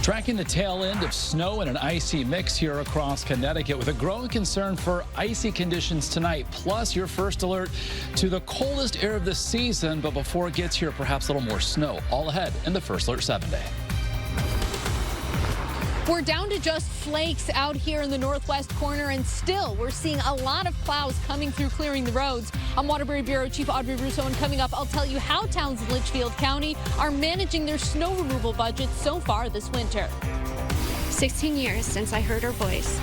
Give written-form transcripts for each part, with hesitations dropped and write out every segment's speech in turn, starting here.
Tracking the tail end of snow and an icy mix here across Connecticut with a growing concern for icy conditions tonight, plus your first alert to the coldest air of the season. But before it gets here, perhaps a little more snow. All ahead in the First Alert 7-day. We're down to just flakes out here in the northwest corner, and still we're seeing a lot of plows coming through, clearing the roads. I'm Waterbury Bureau Chief Audrey Russo, and coming up, I'll tell you how towns in Litchfield County are managing their snow removal budgets so far this winter. 16 years since I heard her voice,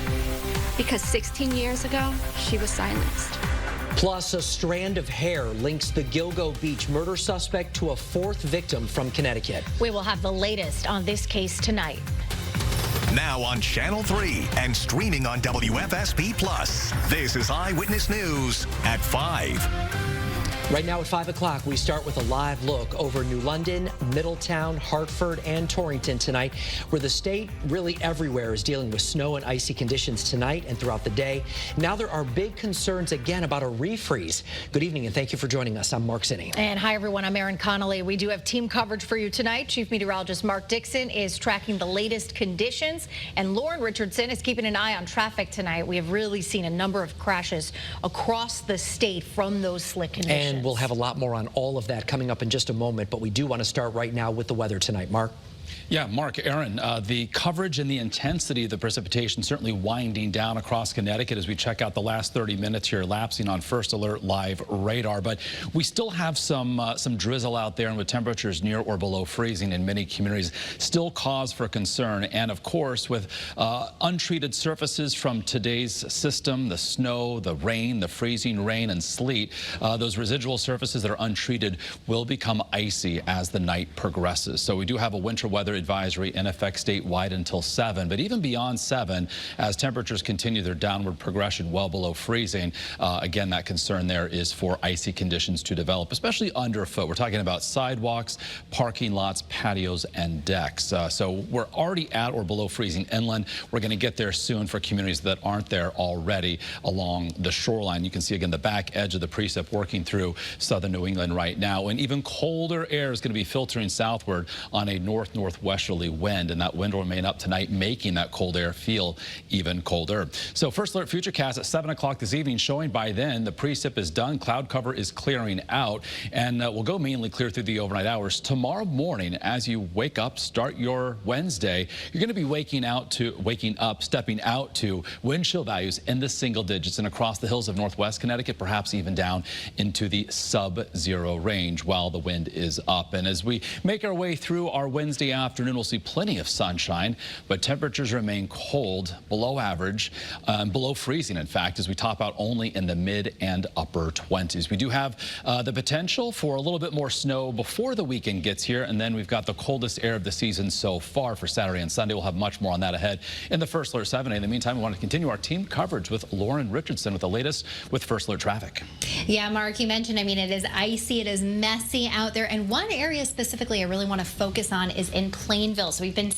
because 16 years ago, she was silenced. Plus, a strand of hair links the Gilgo Beach murder suspect to a fourth victim from Connecticut. We will have the latest on this case tonight. Now on Channel 3 and streaming on WFSB+. This is Eyewitness News at 5. Right now at 5 o'clock, we start with a live look over New London, Middletown, Hartford, and Torrington tonight, where the state really everywhere is dealing with snow and icy conditions tonight and throughout the day. Now there are big concerns again about a refreeze. Good evening and thank you for joining us. I'm Mark Zinni. And hi everyone, I'm Erin Connolly. We do have team coverage for you tonight. Chief Meteorologist Mark Dixon is tracking the latest conditions, and Lauren Richardson is keeping an eye on traffic tonight. We have really seen a number of crashes across the state from those slick conditions. And we'll have a lot more on all of that coming up in just a moment, but we do want to start right now with the weather tonight. Mark? Yeah, Mark, Erin, the coverage and the intensity of the precipitation certainly winding down across Connecticut as we check out the last 30 minutes here, lapsing on First Alert Live radar. But we still have some drizzle out there, and with temperatures near or below freezing in many communities, still cause for concern. And of course, with untreated surfaces from today's system, the snow, the rain, the freezing rain and sleet, those residual surfaces that are untreated will become icy as the night progresses. So we do have a winter weather advisory in effect statewide until 7, but even beyond 7, as temperatures continue their downward progression well below freezing, again, that concern there is for icy conditions to develop, especially underfoot. We're talking about sidewalks, parking lots, patios, and decks. So we're already at or below freezing inland. We're going to get there soon for communities that aren't there already along the shoreline. You can see, again, the back edge of the precip working through southern New England right now, and even colder air is going to be filtering southward on a north-northwesterly wind, and that wind will remain up tonight, making that cold air feel even colder. So First Alert Futurecast at 7 o'clock this evening, showing by then the precip is done, cloud cover is clearing out, and will go mainly clear through the overnight hours. Tomorrow morning, as you wake up, start your Wednesday, you're going to be waking up, stepping out to wind chill values in the single digits, and across the hills of northwest Connecticut, perhaps even down into the sub-zero range while the wind is up. And as we make our way through our Wednesday afternoon, we'll see plenty of sunshine, but temperatures remain cold, below average, below freezing, in fact, as we top out only in the mid and upper 20s. We do have the potential for a little bit more snow before the weekend gets here, and then we've got the coldest air of the season so far for Saturday and Sunday. We'll have much more on that ahead in the First Alert 7. In the meantime, we want to continue our team coverage with Lauren Richardson with the latest with First Alert traffic. Yeah, Mark, you mentioned, I mean, it is icy, it is messy out there, and one area specifically I really want to focus on is in Plainville. So we've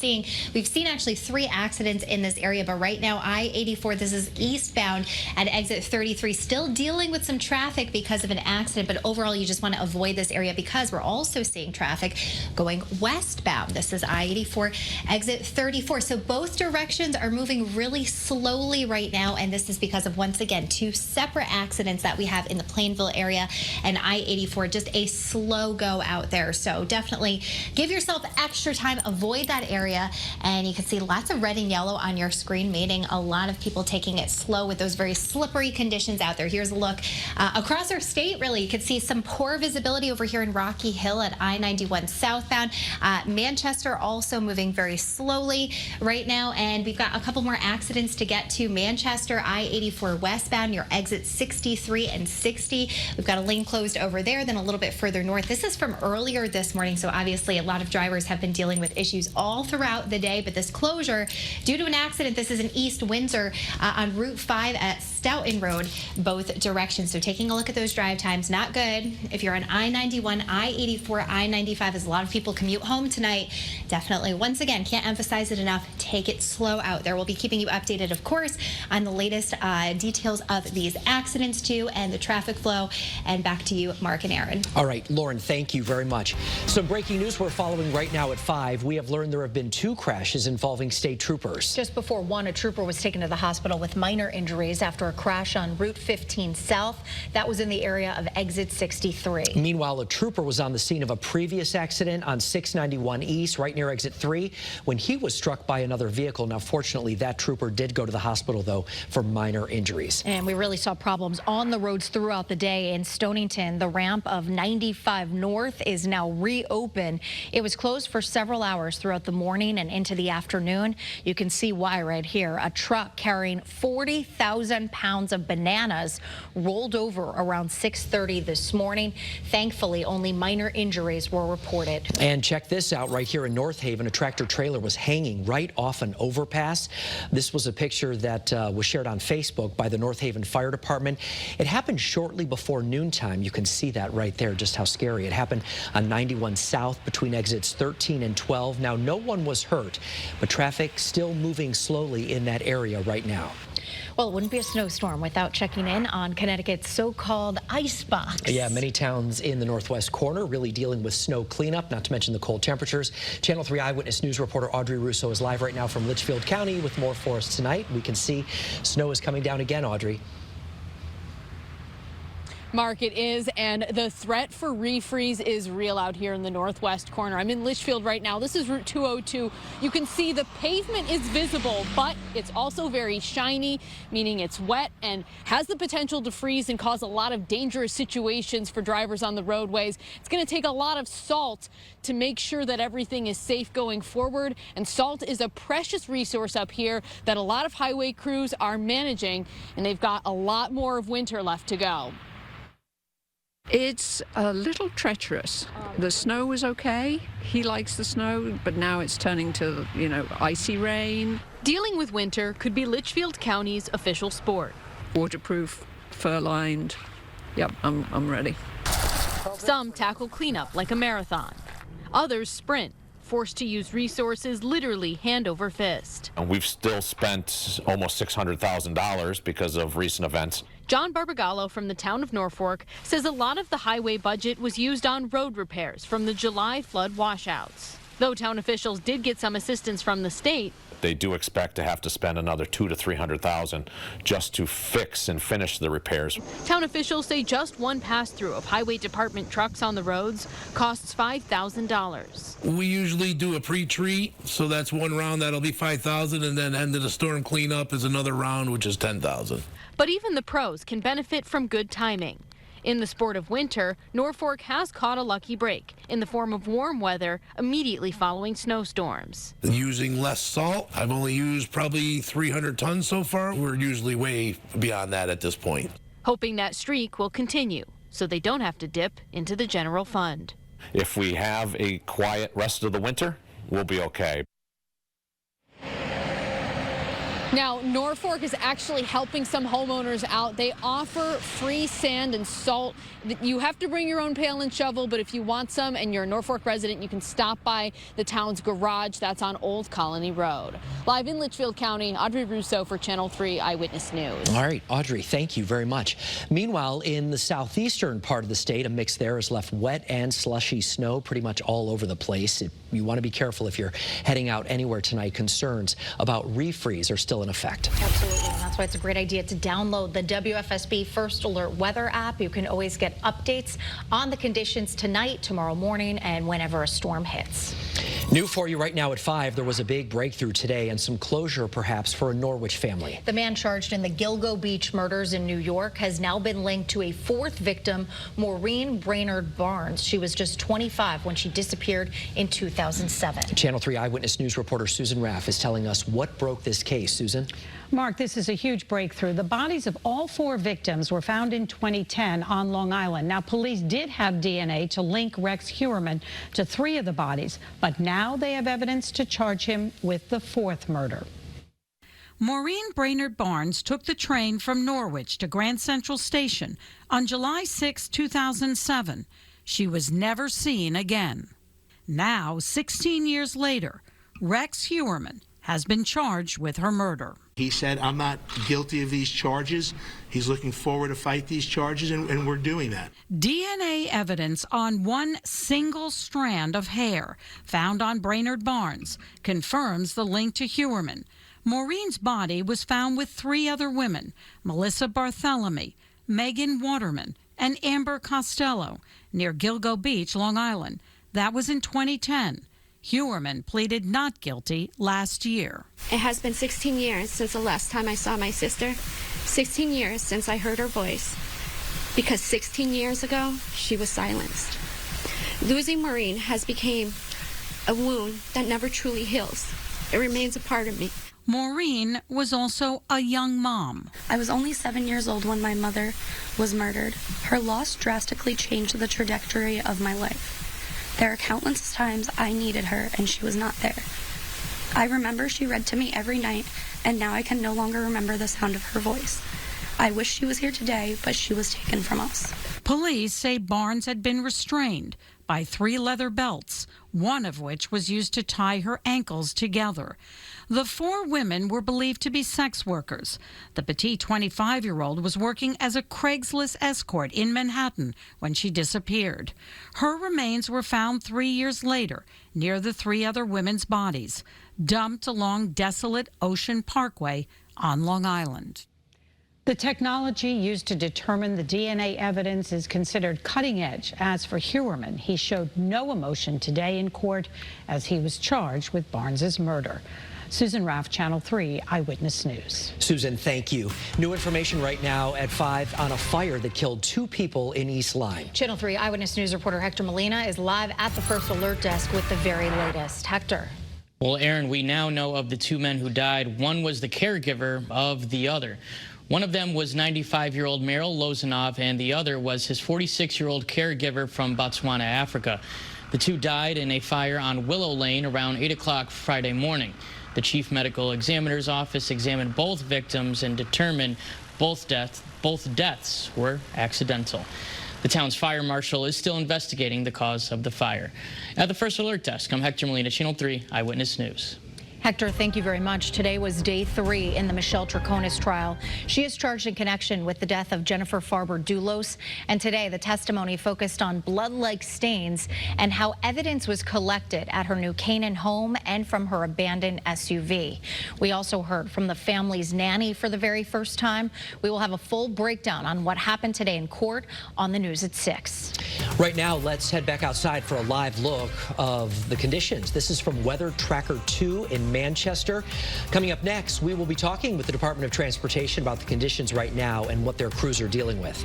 seen actually 3 accidents in this area, but right now I-84, this is eastbound at exit 33, still dealing with some traffic because of an accident, but overall you just want to avoid this area because we're also seeing traffic going westbound. This is I-84 exit 34. So both directions are moving really slowly right now, and this is because of, once again, 2 separate accidents that we have in the Plainville area, and I-84, just a slow go out there. So definitely give yourself extra time, avoid that area, and you can see lots of red and yellow on your screen, meaning a lot of people taking it slow with those very slippery conditions out there. Here's a look across our state, really. You can see some poor visibility over here in Rocky Hill at I-91 southbound. Manchester also moving very slowly right now, and we've got a couple more accidents to get to. Manchester, I-84 westbound, your exit 63 and 60. We've got a lane closed over there, then a little bit further north. This is from earlier this morning, so obviously a lot of drivers have been dealing with issues all throughout the day, but this closure due to an accident, this is in East Windsor on Route 5 at Stoughton Road both directions. So taking a look at those drive times, not good. If you're on I-91, I-84, I-95, as a lot of people commute home tonight, definitely, once again, can't emphasize it enough, take it slow out there. We'll be keeping you updated, of course, on the latest details of these accidents too and the traffic flow. And back to you, Mark and Aaron. All right, Lauren, thank you very much. Some breaking news we're following right now at 5. We have learned there have been 2 crashes involving state troopers. Just before 1, a trooper was taken to the hospital with minor injuries after a crash on Route 15 South. That was in the area of exit 63. Meanwhile, a trooper was on the scene of a previous accident on 691 East, right near exit 3, when he was struck by another vehicle. Now, fortunately, that trooper did go to the hospital, though, for minor injuries. And we really saw problems on the roads throughout the day. In Stonington, the ramp of 95 North is now reopened. It was closed for several hours throughout the morning and into the afternoon. You can see why right here. A truck carrying 40,000 pounds of bananas rolled over around 6:30 this morning. Thankfully, only minor injuries were reported. And check this out right here in North Haven. A tractor trailer was hanging right off an overpass. This was a picture that was shared on Facebook by the North Haven Fire Department. It happened shortly before noontime. You can see that right there, just how scary. It happened on 91 South between exits 13 and 12. Now, no one was hurt, but traffic still moving slowly in that area right now. Well, it wouldn't be a snowstorm without checking in on Connecticut's so-called icebox. Yeah, many towns in the northwest corner really dealing with snow cleanup, not to mention the cold temperatures. Channel 3 Eyewitness News reporter Audrey Russo is live right now from Litchfield County with more for us tonight. We can see snow is coming down again, Audrey. Mark, it is, and the threat for refreeze is real out here in the northwest corner. I'm in Litchfield right now. This is Route 202. You can see the pavement is visible, but it's also very shiny, meaning it's wet and has the potential to freeze and cause a lot of dangerous situations for drivers on the roadways. It's going to take a lot of salt to make sure that everything is safe going forward, and salt is a precious resource up here that a lot of highway crews are managing, and they've got a lot more of winter left to go. It's a little treacherous. The snow was okay. He likes the snow, but now it's turning to, icy rain. Dealing with winter could be Litchfield County's official sport. Waterproof, fur-lined. Yep, I'm ready. Some tackle cleanup like a marathon. Others sprint, forced to use resources literally hand over fist. And we've still spent almost $600,000 because of recent events. John Barbagallo from the town of Norfolk says a lot of the highway budget was used on road repairs from the July flood washouts. Though town officials did get some assistance from the state, they do expect to have to spend another $200,000 to $300,000 just to fix and finish the repairs. Town officials say just one pass-through of highway department trucks on the roads costs $5,000. We usually do a pre-treat, so that's one round, that'll be $5,000, and then end of the storm cleanup is another round, which is $10,000. But even the pros can benefit from good timing. In the sport of winter, Norfolk has caught a lucky break in the form of warm weather immediately following snowstorms. Using less salt, I've only used probably 300 tons so far. We're usually way beyond that at this point. Hoping that streak will continue so they don't have to dip into the general fund. If we have a quiet rest of the winter, we'll be okay. Now, Norfolk is actually helping some homeowners out. They offer free sand and salt. You have to bring your own pail and shovel, but if you want some and you're a Norfolk resident, you can stop by the town's garage. That's on Old Colony Road. Live in Litchfield County, Audrey Russo for Channel 3 Eyewitness News. All right, Audrey, thank you very much. Meanwhile, in the southeastern part of the state, a mix there has left wet and slushy snow pretty much all over the place. You want to be careful if you're heading out anywhere tonight. Concerns about refreeze are still in effect. Absolutely, and that's why it's a great idea to download the WFSB First Alert Weather app. You can always get updates on the conditions tonight, tomorrow morning, and whenever a storm hits. New for you right now at 5, there was a big breakthrough today and some closure perhaps for a Norwich family. The man charged in the Gilgo Beach murders in New York has now been linked to a 4th victim, Maureen Brainerd Barnes. She was just 25 when she disappeared in 2007. Channel 3 Eyewitness News reporter Susan Raff is telling us what broke this case. Susan? Mark, this is a huge breakthrough. The bodies of all 4 victims were found in 2010 on Long Island. Now, police did have DNA to link Rex Heuermann to 3 of the bodies, but now they have evidence to charge him with the 4th murder. Maureen Brainerd Barnes took the train from Norwich to Grand Central Station on July 6, 2007. She was never seen again. Now, 16 years later, Rex Hewerman has been charged with her murder. He said, I'm not guilty of these charges. He's looking forward to fight these charges, and we're doing that. DNA evidence on one single strand of hair found on Brainerd Barnes confirms the link to Hewerman. Maureen's body was found with 3 other women, Melissa Bartholomew, Megan Waterman, and Amber Costello, near Gilgo Beach, Long Island. That was in 2010. Hewerman pleaded not guilty last year. It has been 16 years since the last time I saw my sister, 16 years since I heard her voice, because 16 years ago, she was silenced. Losing Maureen has become a wound that never truly heals. It remains a part of me. Maureen was also a young mom. I was only 7 years old when my mother was murdered. Her loss drastically changed the trajectory of my life. There are countless times I needed her and she was not there. I remember she read to me every night, and now I can no longer remember the sound of her voice. I wish she was here today, but she was taken from us. Police say Barnes had been restrained by 3 leather belts, one of which was used to tie her ankles together. The 4 women were believed to be sex workers. The petite 25-year-old was working as a Craigslist escort in Manhattan when she disappeared. Her remains were found 3 years later near the 3 other women's bodies, dumped along desolate Ocean Parkway on Long Island. The technology used to determine the DNA evidence is considered cutting edge. As for Hewerman, he showed no emotion today in court as he was charged with Barnes's murder. Susan Raff, Channel 3 Eyewitness News. Susan, thank you. New information right now at 5 on a fire that killed 2 people in East Lyme. Channel 3 Eyewitness News reporter Hector Molina is live at the First Alert Desk with the very latest. Hector. Well, Aaron, we now know of the 2 men who died. One was the caregiver of the other. One of them was 95-year-old Meryl Lozanov, and the other was his 46-year-old caregiver from Botswana, Africa. The 2 died in a fire on Willow Lane around 8 o'clock Friday morning. The chief medical examiner's office examined both victims and determined both deaths were accidental. The town's fire marshal is still investigating the cause of the fire. At the First Alert Desk, I'm Hector Molina, Channel 3 Eyewitness News. Hector, thank you very much. Today was day 3 in the Michelle Troconis trial. She is charged in connection with the death of Jennifer Farber-Dulos. And today, the testimony focused on blood-like stains and how evidence was collected at her New Canaan home and from her abandoned SUV. We also heard from the family's nanny for the very first time. We will have a full breakdown on what happened today in court on the news at 6. Right now, let's head back outside for a live look of the conditions. This is from Weather Tracker 2 in Manchester. Coming up next, we will be talking with the Department of Transportation about the conditions right now and what their crews are dealing with.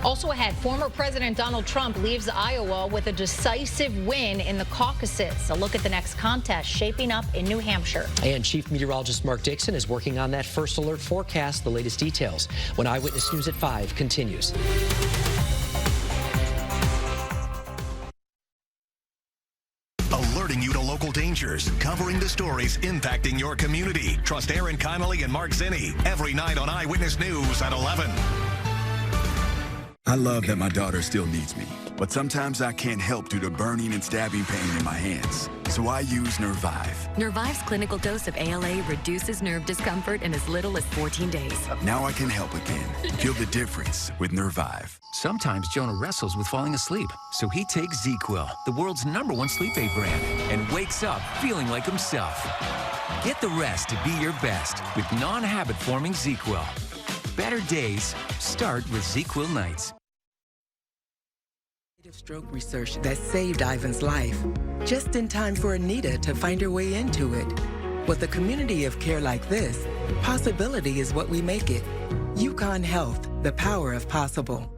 Also ahead, former President Donald Trump leaves Iowa with a decisive win in the caucuses. A look at the next contest shaping up in New Hampshire. And Chief Meteorologist Mark Dixon is working on that First Alert forecast. The latest details when Eyewitness News at 5 continues. Alerting you to local dangers, covering the stories impacting your community. Trust Aaron Connolly and Mark Zinni every night on Eyewitness News at 11. I love that my daughter still needs me, but sometimes I can't help due to burning and stabbing pain in my hands. So I use Nervive. Nervive's clinical dose of ALA reduces nerve discomfort in as little as 14 days. Now I can help again. Feel the difference with Nervive. Sometimes Jonah wrestles with falling asleep, so he takes ZzzQuil, the world's #1 sleep aid brand, and wakes up feeling like himself. Get the rest to be your best with non-habit-forming ZzzQuil. Better days start with ZzzQuil nights. Stroke research that saved Ivan's life, just in time for Anita to find her way into it. With a community of care like this, possibility is what we make it. UConn Health, the power of possible.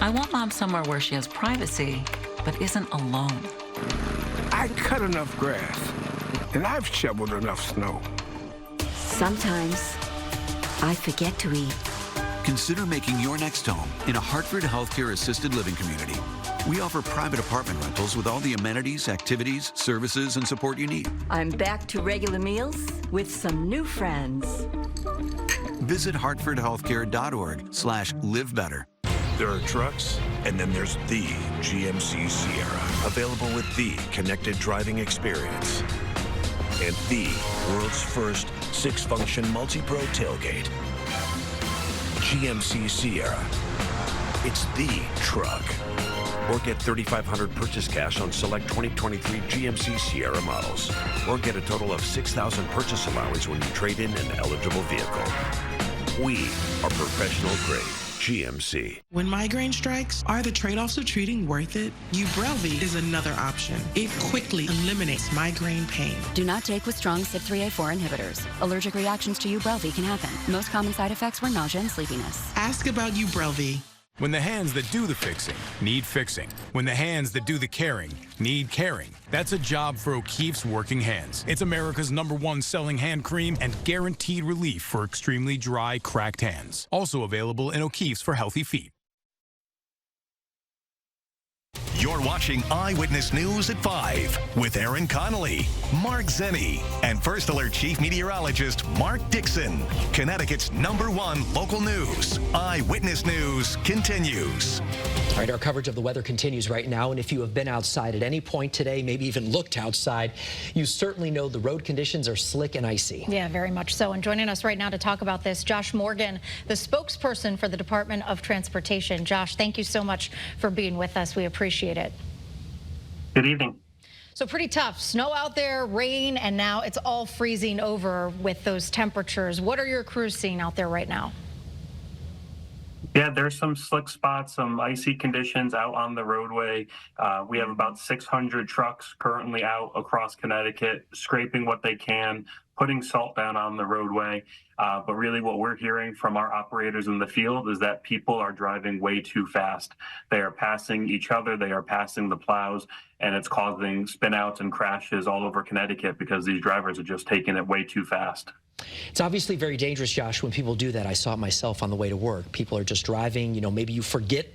I want Mom somewhere where she has privacy, but isn't alone. I cut enough grass, and I've shoveled enough snow. Sometimes I forget to eat. Consider making your next home in a Hartford Healthcare Assisted Living community. We offer private apartment rentals with all the amenities, activities, services, and support you need. I'm back to regular meals with some new friends. Visit hartfordhealthcare.org/live better. There are trucks, and then there's the GMC Sierra, available with the connected driving experience and the world's first 6-function multi-pro tailgate. GMC Sierra. It's the truck. Or get $3,500 purchase cash on select 2023 GMC Sierra models. Or get a total of $6,000 purchase allowance when you trade in an eligible vehicle. We are professional grade GMC. When migraine strikes, are the trade-offs of treating worth it? Ubrelvy is another option. It quickly eliminates migraine pain. Do not take with strong CYP3A4 inhibitors. Allergic reactions to Ubrelvy can happen. Most common side effects were nausea and sleepiness. Ask about Ubrelvy. When the hands that do the fixing need fixing. When the hands that do the caring need caring. That's a job for O'Keeffe's Working Hands. It's America's #1 selling hand cream and guaranteed relief for extremely dry, cracked hands. Also available in O'Keeffe's for healthy feet. You're watching Eyewitness News at 5 with Aaron Connolly, Mark Zenny, and First Alert Chief Meteorologist Mark Dixon. Connecticut's #1 local news. Eyewitness News continues. All right, our coverage of the weather continues right now, and if you have been outside at any point today, maybe even looked outside, you certainly know the road conditions are slick and icy. Yeah, very much so. And joining us right now to talk about this, Josh Morgan, the spokesperson for the Department of Transportation. Josh, thank you so much for being with us. We appreciate it. Good evening. So pretty tough. Snow out there, rain, and now it's all freezing over with those temperatures. What are your crews seeing out there right now? Yeah, there's some slick spots, some icy conditions out on the roadway. We have about 600 trucks currently out across Connecticut, scraping what they can, putting salt down on the roadway. But really what we're hearing from our operators in the field is that people are driving way too fast. They are passing each other, they are passing the plows, and it's causing spinouts and crashes all over Connecticut because these drivers are just taking it way too fast. It's obviously very dangerous, Josh, when people do that. I saw it myself on the way to work. People are just driving, you know, maybe you forget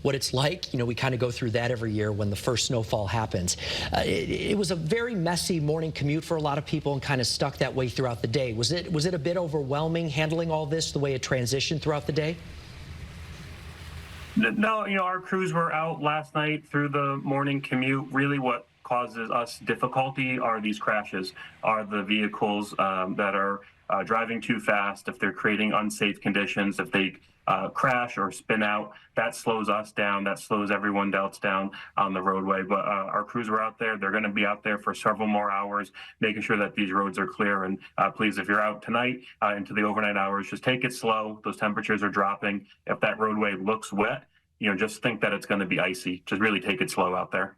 what it's like. You know, we kind of go through that every year when the first snowfall happens. It was a very messy morning commute for a lot of people and kind of stuck that way throughout the day. Was it a bit overwhelming handling all this, the way it transitioned throughout the day? No, you know, our crews were out last night through the morning commute. Really what causes us difficulty are these crashes, are the vehicles that are driving too fast, if they're creating unsafe conditions, if they crash or spin out, that slows us down, that slows everyone else down on the roadway. But our crews were out there. They're going to be out there for several more hours, making sure that these roads are clear. And please, if you're out tonight into the overnight hours, just take it slow. Those temperatures are dropping. If that roadway looks wet, you know, just think that it's going to be icy. Just really take it slow out there.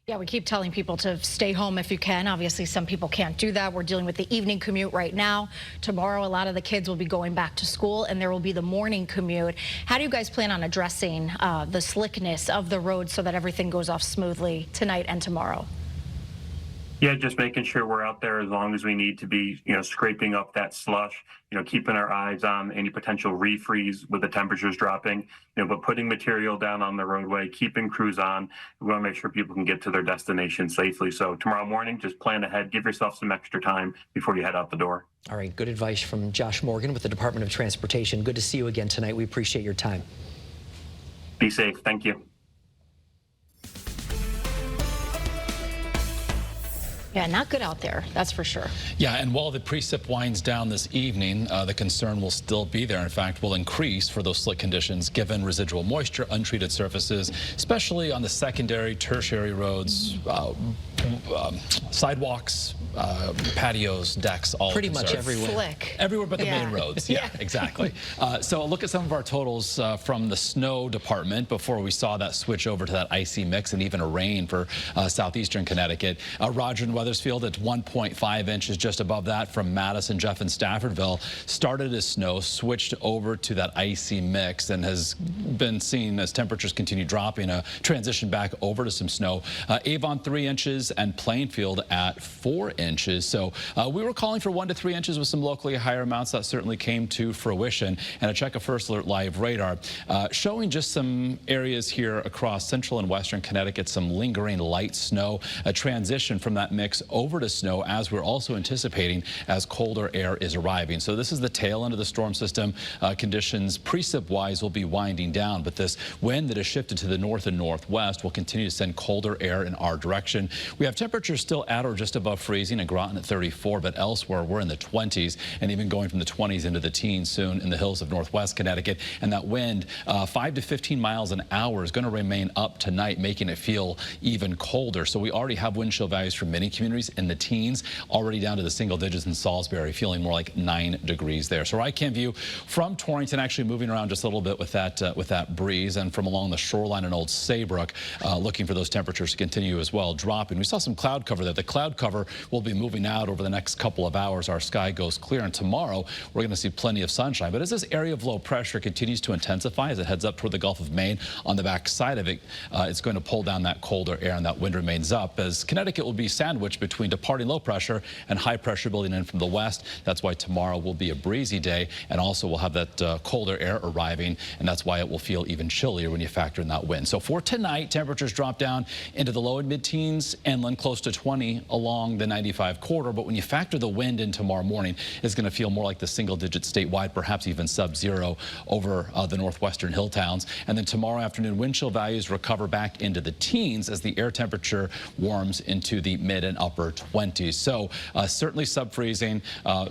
Yeah, we keep telling people to stay home if you can. Obviously, some people can't do that. We're dealing with the evening commute right now. Tomorrow, a lot of the kids will be going back to school, and there will be the morning commute. How do you guys plan on addressing the slickness of the road so that everything goes off smoothly tonight and tomorrow? Yeah, just making sure we're out there as long as we need to be, you know, scraping up that slush, you know, keeping our eyes on any potential refreeze with the temperatures dropping, you know, but putting material down on the roadway, keeping crews on. We want to make sure people can get to their destination safely. So tomorrow morning, just plan ahead, give yourself some extra time before you head out the door. All right, good advice from Josh Morgan with the Department of Transportation. Good to see you again tonight. We appreciate your time. Be safe. Thank you. Yeah, not good out there, that's for sure. Yeah, and while the precip winds down this evening, the concern will still be there. In fact, will increase for those slick conditions given residual moisture, untreated surfaces, especially on the secondary, tertiary roads, sidewalks, patios, decks, all pretty much everywhere. Slick. Everywhere but the main roads. Yeah, exactly. So look at some of our totals from the snow department before we saw that switch over to that icy mix and even a rain for southeastern Connecticut. Roger in Wethersfield at 1.5 inches, just above that from Madison, Jeff, and Staffordville. Started as snow, switched over to that icy mix, and has been seen as temperatures continue dropping, a transition back over to some snow. Avon 3 inches. inches and Plainfield at 4 inches. So we were calling for 1 to 3 inches with some locally higher amounts. That certainly came to fruition. And a check of First Alert Live radar showing just some areas here across central and western Connecticut, some lingering light snow, a transition from that mix over to snow as we're also anticipating as colder air is arriving. So this is the tail end of the storm system. Conditions precip-wise will be winding down, but this wind that has shifted to the north and northwest will continue to send colder air in our direction. We have temperatures still at or just above freezing at Groton at 34, but elsewhere we're in the 20s and even going from the 20s into the teens soon in the hills of northwest Connecticut. And that wind, 5 to 15 miles an hour, is going to remain up tonight, making it feel even colder. So we already have wind chill values for many communities in the teens, already down to the single digits in Salisbury, feeling more like 9 degrees there. So I can view from Torrington, actually moving around just a little bit with that breeze, and from along the shoreline in Old Saybrook, looking for those temperatures to continue as well, dropping. We saw some cloud cover there. The cloud cover will be moving out over the next couple of hours. Our sky goes clear, and tomorrow we're going to see plenty of sunshine. But as this area of low pressure continues to intensify, as it heads up toward the Gulf of Maine, on the back side of it, it's going to pull down that colder air, and that wind remains up, as Connecticut will be sandwiched between departing low pressure and high pressure building in from the west. That's why tomorrow will be a breezy day, and also we'll have that colder air arriving, and that's why it will feel even chillier when you factor in that wind. So for tonight, temperatures drop down into the low and mid-teens, inland close to 20 along the 95 corridor. But when you factor the wind in tomorrow morning, it's going to feel more like the single digits statewide, perhaps even sub-zero over the northwestern hill towns. And then tomorrow afternoon, wind chill values recover back into the teens as the air temperature warms into the mid and upper 20s. So certainly sub-freezing,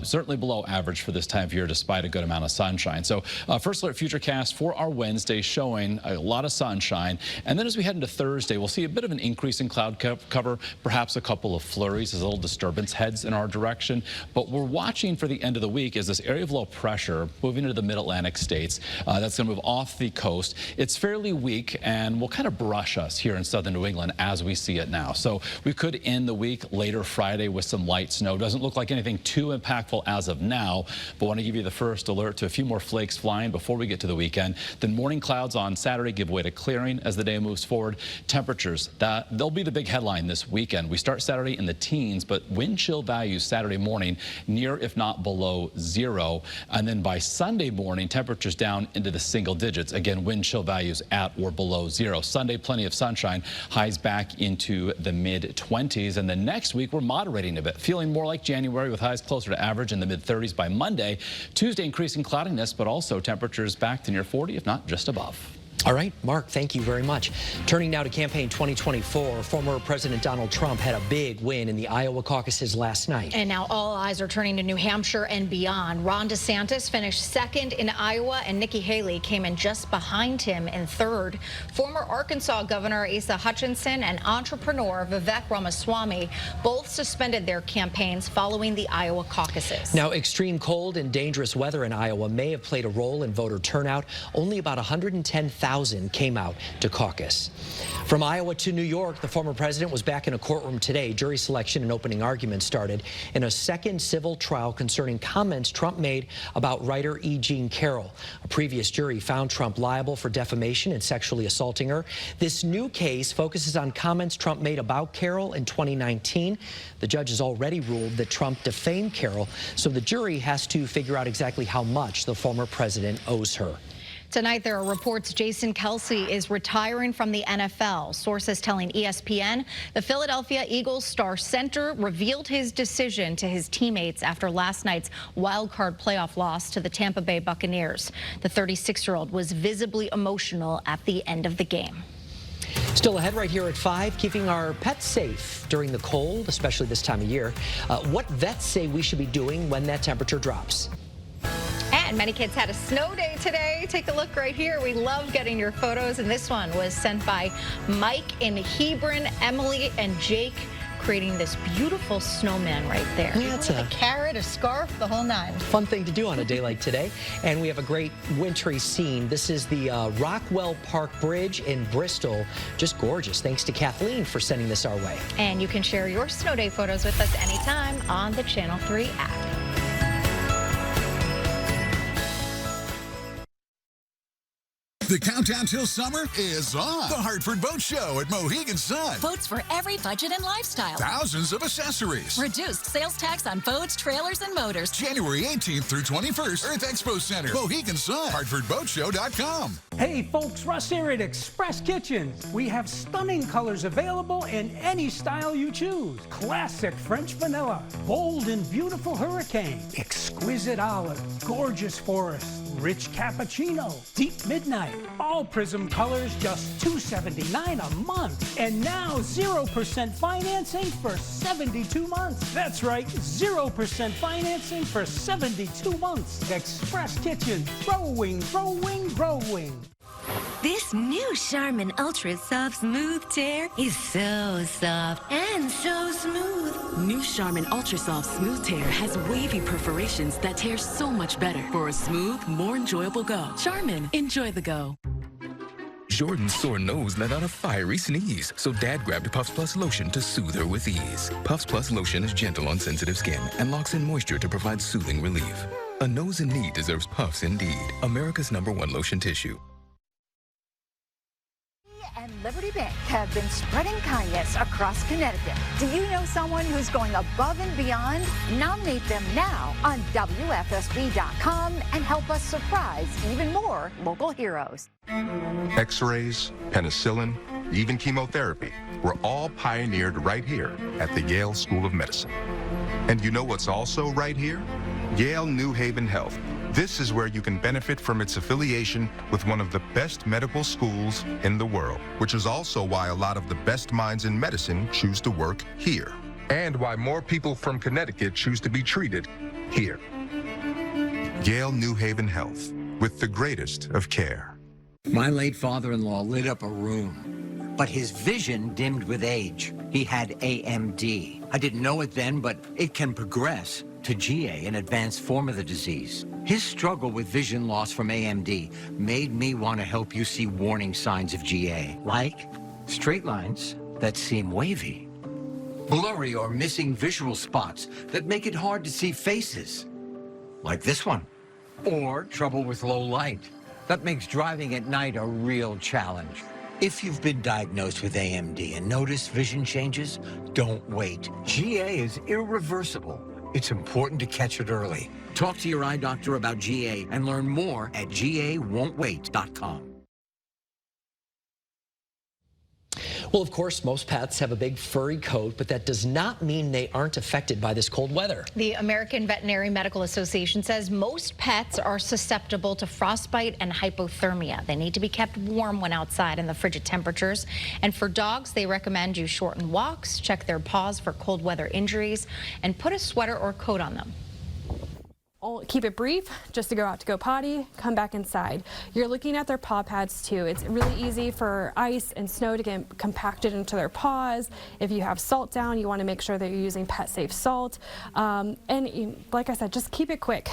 certainly below average for this time of year, despite a good amount of sunshine. So First Alert Futurecast for our Wednesday showing a lot of sunshine. And then as we head into Thursday, we'll see a bit of an increase in cloud cover, perhaps a couple of flurries as a little disturbance heads in our direction. But we're watching for the end of the week as this area of low pressure moving into the mid-Atlantic states. That's going to move off the coast. It's fairly weak and will kind of brush us here in southern New England as we see it now. So we could end the week later Friday with some light snow. Doesn't look like anything too impactful as of now, but want to give you the first alert to a few more flakes flying before we get to the weekend. Then morning clouds on Saturday give way to clearing as the day moves forward. Temperatures, they'll be the big headline this weekend. We start Saturday in the teens, but wind chill values Saturday morning near, if not below, 0. And then by Sunday morning, temperatures down into the single digits. Again, wind chill values at or below 0. Sunday, plenty of sunshine, highs back into the mid-20s. And then next week, we're moderating a bit, feeling more like January with highs closer to average in the mid-30s by Monday. Tuesday, increasing cloudiness, but also temperatures back to near 40, if not just above. All right, Mark, thank you very much. Turning now to campaign 2024, former President Donald Trump had a big win in the Iowa caucuses last night. And now all eyes are turning to New Hampshire and beyond. Ron DeSantis finished second in Iowa, and Nikki Haley came in just behind him in third. Former Arkansas Governor Asa Hutchinson and entrepreneur Vivek Ramaswamy both suspended their campaigns following the Iowa caucuses. Now, extreme cold and dangerous weather in Iowa may have played a role in voter turnout. Only about 110,000 came out to caucus. From Iowa to New York, the former president was back in a courtroom today. Jury selection and opening arguments started in a second civil trial concerning comments Trump made about writer E. Jean Carroll. A previous jury found Trump liable for defamation and sexually assaulting her. This new case focuses on comments Trump made about Carroll in 2019. The judge has already ruled that Trump defamed Carroll, so the jury has to figure out exactly how much the former president owes her. Tonight, there are reports Jason Kelce is retiring from the NFL. Sources telling ESPN the Philadelphia Eagles star center revealed his decision to his teammates after last night's wild-card playoff loss to the Tampa Bay Buccaneers. The 36-year-old was visibly emotional at the end of the game. Still ahead right here at 5, keeping our pets safe during the cold, especially this time of year. What vets say we should be doing when that temperature drops. And many kids had a snow day today. Take a look right here. We love getting your photos, and this one was sent by Mike in Hebron, Emily, and Jake, creating this beautiful snowman right there. Yeah, it's a carrot, a scarf, the whole nine. Fun thing to do on a day like today. And we have a great wintry scene. This is the Rockwell Park Bridge in Bristol. Just gorgeous. Thanks to Kathleen for sending this our way. And you can share your snow day photos with us anytime on the Channel 3 app. The countdown till summer is on. The Hartford Boat Show at Mohegan Sun. Boats for every budget and lifestyle. Thousands of accessories. Reduced sales tax on boats, trailers, and motors. January 18th through 21st, Earth Expo Center. Mohegan Sun. HartfordBoatShow.com. Hey folks, Russ here at Express Kitchens. We have stunning colors available in any style you choose. Classic French vanilla, bold and beautiful hurricane, exquisite olive, gorgeous forest, rich cappuccino, deep midnight. All Prism colors just $279 a month. And now 0% financing for 72 months. That's right, 0% financing for 72 months. Express Kitchen, growing, growing, growing. This new Charmin Ultra Soft Smooth Tear is so soft and so smooth. New Charmin Ultra Soft Smooth Tear has wavy perforations that tear so much better for a smooth, more enjoyable go. Charmin, enjoy the go. Jordan's sore nose let out a fiery sneeze, so Dad grabbed Puffs Plus lotion to soothe her with ease. Puffs Plus lotion is gentle on sensitive skin and locks in moisture to provide soothing relief. A nose in need deserves Puffs indeed. America's #1 lotion tissue. And Liberty Bank have been spreading kindness across Connecticut. Do you know someone who's going above and beyond? Nominate them now on WFSB.com and help us surprise even more local heroes. X-rays, penicillin, even chemotherapy were all pioneered right here at the Yale School of Medicine. And you know what's also right here? Yale New Haven Health. This is where you can benefit from its affiliation with one of the best medical schools in the world, which is also why a lot of the best minds in medicine choose to work here, and why more people from Connecticut choose to be treated here. Yale New Haven Health, with the greatest of care. My late father-in-law lit up a room, but his vision dimmed with age. He had AMD. I didn't know it then, but it can progress to GA, an advanced form of the disease. His struggle with vision loss from AMD made me want to help you see warning signs of GA, like straight lines that seem wavy, blurry or missing visual spots that make it hard to see faces, like this one, or trouble with low light. That makes driving at night a real challenge. If you've been diagnosed with AMD and notice vision changes, don't wait. GA is irreversible. It's important to catch it early. Talk to your eye doctor about GA and learn more at GAWon'tWait.com. Well, of course, most pets have a big furry coat, but that does not mean they aren't affected by this cold weather. The American Veterinary Medical Association says most pets are susceptible to frostbite and hypothermia. They need to be kept warm when outside in the frigid temperatures. And for dogs, they recommend you shorten walks, check their paws for cold weather injuries, and put a sweater or coat on them. Keep it brief, just to go potty, come back inside. You're looking at their paw pads too. It's really easy for ice and snow to get compacted into their paws. If you have salt down, you want to make sure that you're using pet safe salt. And like I said, just keep it quick.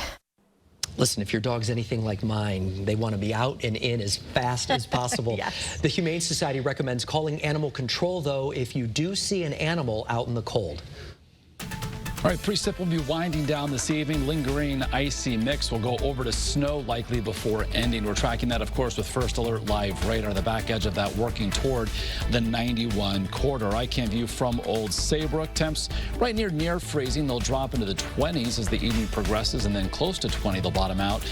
Listen, if your dog's anything like mine, they want to be out and in as fast as possible. Yes. The Humane Society recommends calling animal control, though, if you do see an animal out in the cold. All right, precip will be winding down this evening. Lingering icy mix will go over to snow likely before ending. We're tracking that, of course, with First Alert Live radar, the back edge of that working toward the 91 corridor. I can view from Old Saybrook. Temps right near freezing. They'll drop into the 20s as the evening progresses, and then close to 20. They'll bottom out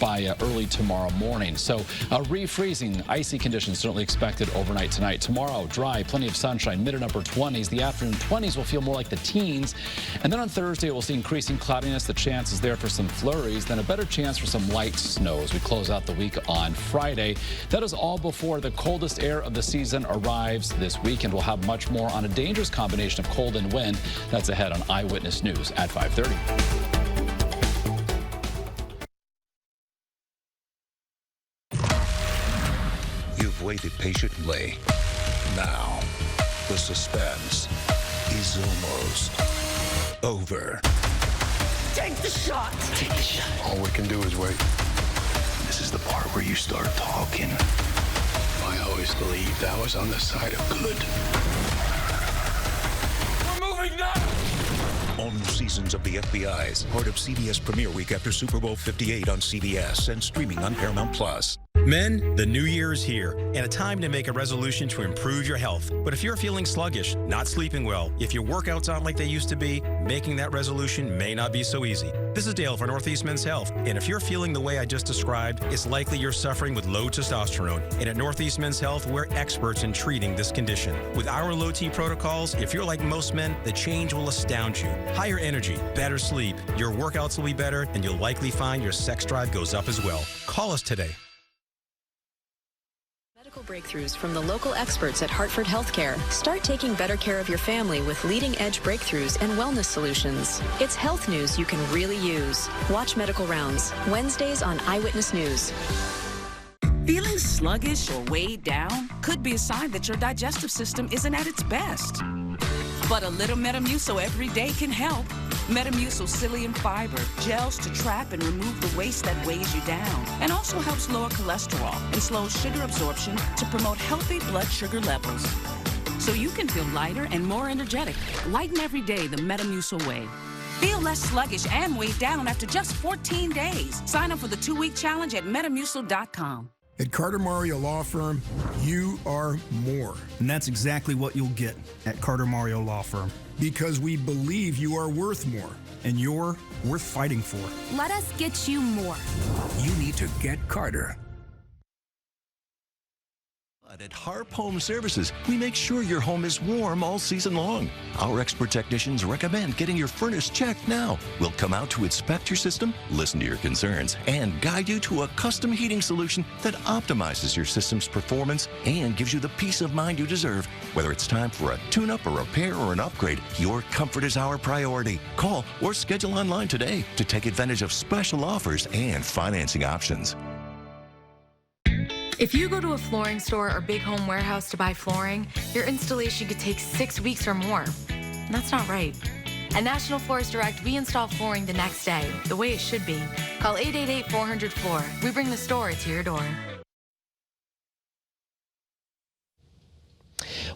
by early tomorrow morning. So refreezing, icy conditions certainly expected overnight tonight. Tomorrow, dry, plenty of sunshine, mid and upper 20s. The afternoon 20s will feel more like the teens. And then on Thursday, we'll see increasing cloudiness. The chance is there for some flurries, then a better chance for some light snow as we close out the week on Friday. That is all before the coldest air of the season arrives this weekend. We'll have much more on a dangerous combination of cold and wind. That's ahead on Eyewitness News at 5:30. You've waited patiently. Now, the suspense is almost over. Take the shot! Take the shot. All we can do is wait. This is the part where you start talking. I always believed I was on the side of good. We're moving now! All new seasons of The FBI's, part of CBS Premiere Week after Super Bowl 58 on CBS and streaming on Paramount+. Men, the new year is here, and a time to make a resolution to improve your health. But if you're feeling sluggish, not sleeping well, if your workouts aren't like they used to be, making that resolution may not be so easy. This is Dale for Northeast Men's Health, and if you're feeling the way I just described, it's likely you're suffering with low testosterone. And at Northeast Men's Health, we're experts in treating this condition. With our low T protocols, if you're like most men, the change will astound you. Higher energy, better sleep, your workouts will be better, and you'll likely find your sex drive goes up as well. Call us today. Medical breakthroughs from the local experts at Hartford Healthcare. Start taking better care of your family with leading-edge breakthroughs and wellness solutions. It's health news you can really use. Watch Medical Rounds, Wednesdays on Eyewitness News. Feeling sluggish or weighed down could be a sign that your digestive system isn't at its best. But a little Metamucil every day can help. Metamucil psyllium fiber gels to trap and remove the waste that weighs you down, and also helps lower cholesterol and slows sugar absorption to promote healthy blood sugar levels. So you can feel lighter and more energetic. Lighten every day the Metamucil way. Feel less sluggish and weighed down after just 14 days. Sign up for the 2-week challenge at Metamucil.com. At Carter Mario Law Firm, you are more. And that's exactly what you'll get at Carter Mario Law Firm. Because we believe you are worth more. And you're worth fighting for. Let us get you more. You need to get Carter. At Harp Home Services, we make sure your home is warm all season long. Our expert technicians recommend getting your furnace checked now. We'll come out to inspect your system, listen to your concerns, and guide you to a custom heating solution that optimizes your system's performance and gives you the peace of mind you deserve. Whether it's time for a tune-up, a repair, or an upgrade, your comfort is our priority. Call or schedule online today to take advantage of special offers and financing options. If you go to a flooring store or big home warehouse to buy flooring, your installation could take 6 weeks or more. And that's not right. At National Floors Direct, we install flooring the next day, the way it should be. Call 888-400-FLOOR. We bring the store to your door.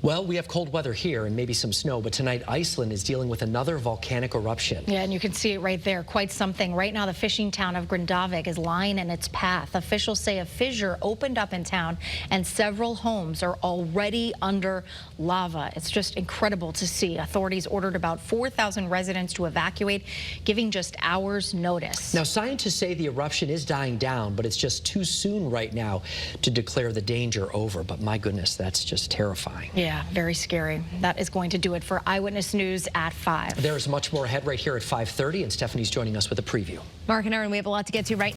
Well, we have cold weather here and maybe some snow, but tonight Iceland is dealing with another volcanic eruption. Yeah, and you can see it right there. Quite something. Right now, the fishing town of Grindavik is lying in its path. Officials say a fissure opened up in town, and several homes are already under lava. It's just incredible to see. Authorities ordered about 4,000 residents to evacuate, giving just hours' notice. Now, scientists say the eruption is dying down, but it's just too soon right now to declare the danger over. But my goodness, that's just terrifying. Yeah, very scary. That is going to do it for Eyewitness News at 5. There's much more ahead right here at 5:30, and Stephanie's joining us with a preview. Mark and Aaron, we have a lot to get to right now.